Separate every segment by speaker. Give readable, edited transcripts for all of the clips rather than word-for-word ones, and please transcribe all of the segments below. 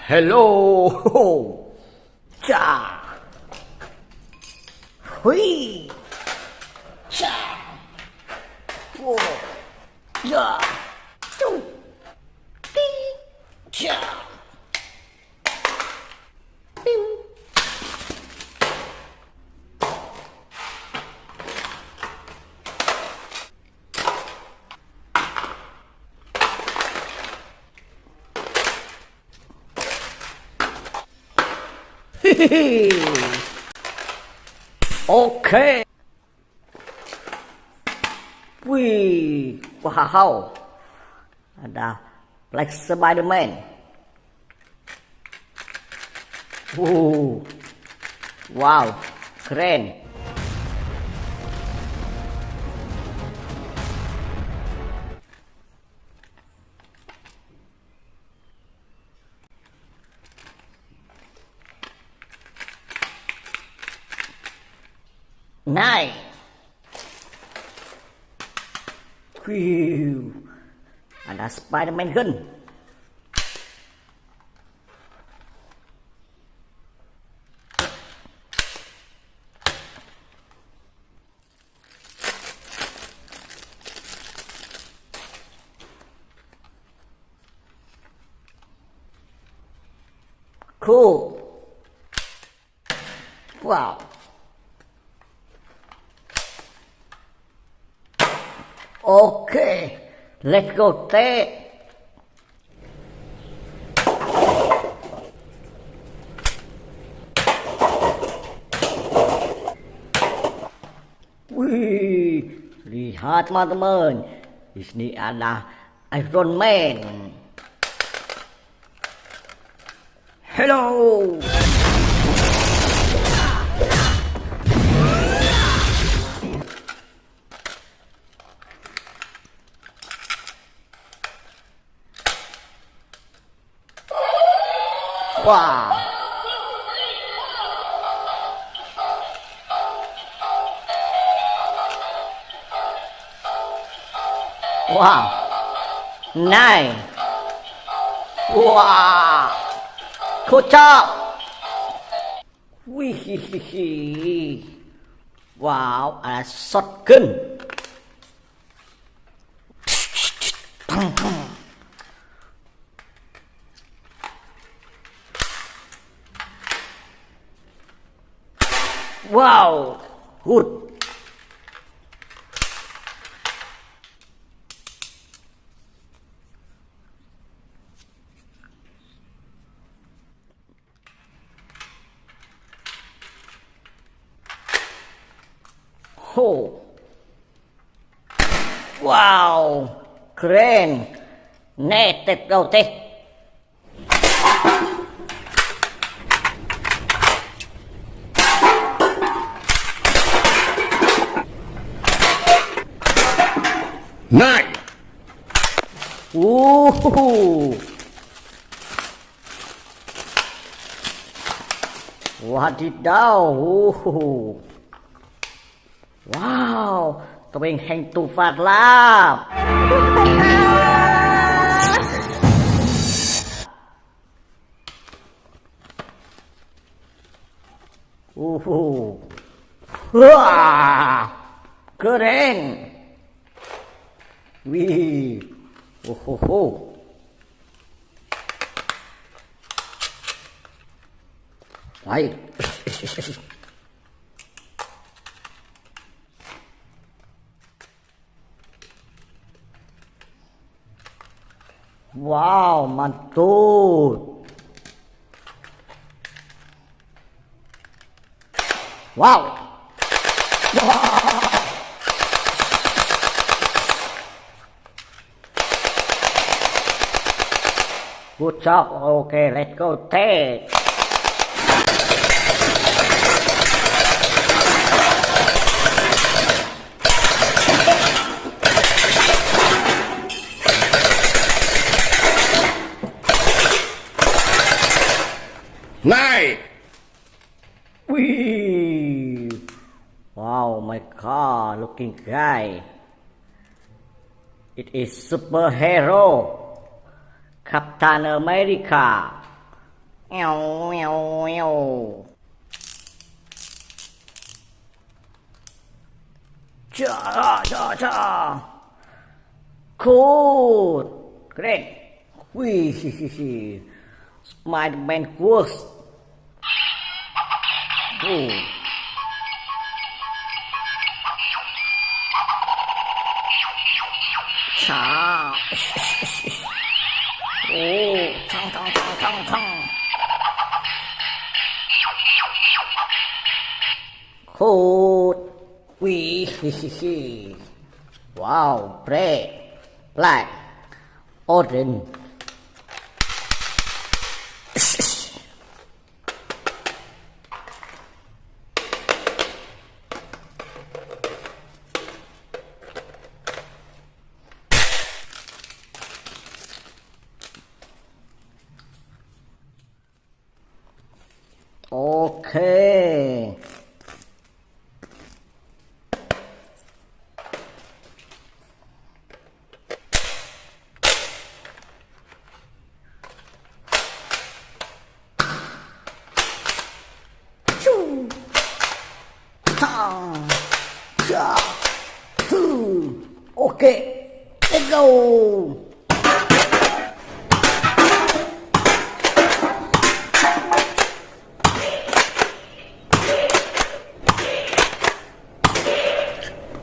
Speaker 1: Hello. Cha. Hui. Cha. Whoa. Ya. Tung. Ting. Cha. Ting. Oke. Wih, wow. Ada Black Spiderman. Wow, keren. Nice. Wih, ada Spiderman gun. Cool. Wow. Okay, let's go take. Wih, lihat teman-teman, di sini ada Iron Man. Hello. Wah. Wow. Nice. Wah. Kocak. Wih. Wow, ada shotgun. Wow, good. Oh. Wow, keren. Netek kau teh.
Speaker 2: Nice.
Speaker 1: Wadidaw. Wow, tebing hang tu phạt lắm. Wah, keren. Wih, baik. Wow, mantul. Wow. Good job. Okay, let's go take.
Speaker 2: Nice.
Speaker 1: Wee. Wow, my God, looking guy. It is superhero. Captain America. Ew, ew, ew. Cha, cha, cha. Cool. Great. Wee. Spiderman works. Oh. Cha. Oh, chong, chong, chong, chong, chong. Cool. Wee. Wow, red, black, orange. Okay. Choo. Ta. Cha. Two. Okay. Let's go.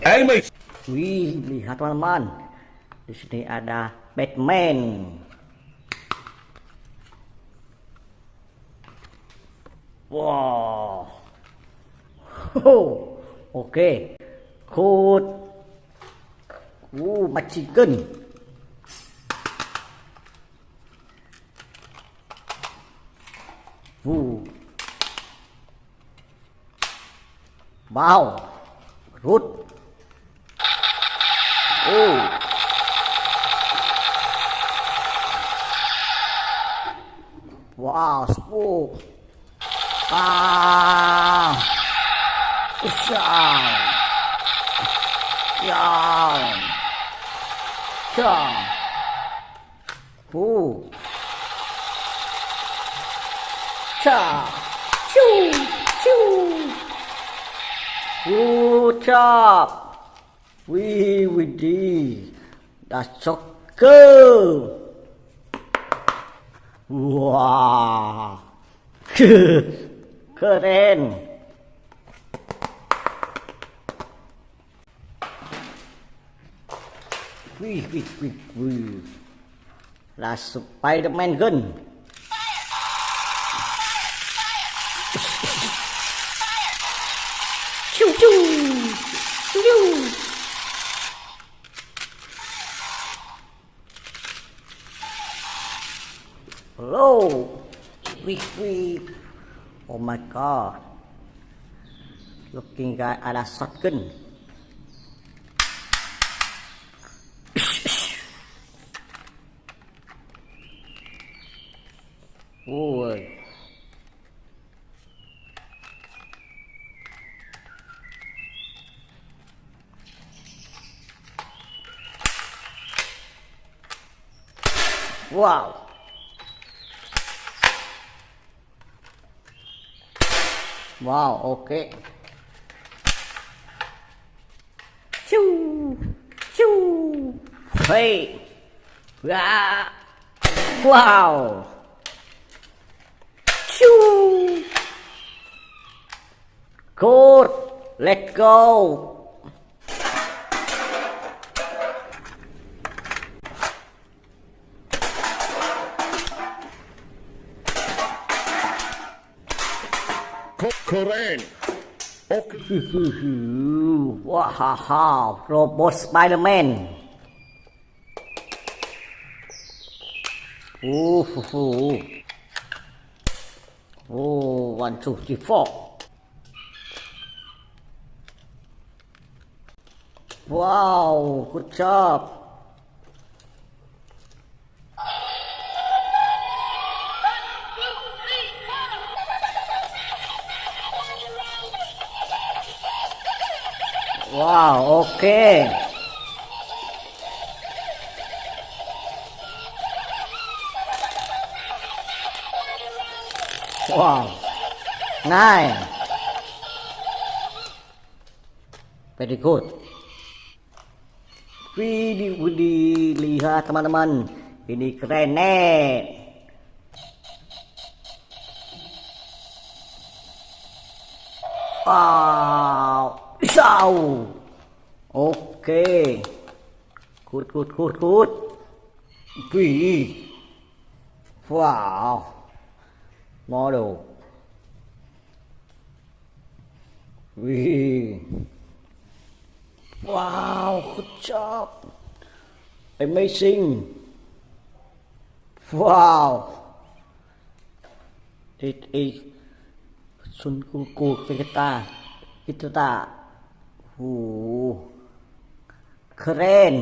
Speaker 2: Enemy.
Speaker 1: Wih, lihat teman-teman. Di sini ada Batman. Wow. Oke. Good. Machine gun. Wow. Good. Oh. Wow, smoke. Ah. It's down. Down. Down. Oh. Cha. Choo. Choo. Good job. We did. That's so cool. Wow. Keren. Wih. Là Spiderman gun. Choo choo. Choo. Hello. Wih. Oh my god. Looking guy ada shotgun. Ôi. Wow. Wow, okay. Choo. Choo. Hey. Wow. Choo. Good. Let's go.
Speaker 2: Korean.
Speaker 1: Okay. Wow. Robot Spiderman. Oh. 1, 2, 3, 4. Wow, good job. Wow, okay. Wow, nice, very good. Widih, lihat teman-teman, ini keren nih. Wow, jauh. Oke, good. Wih, wow, model. Wih. Wow, good job. Amazing. Wow. It is sungguh kita. Itu tak. Keren.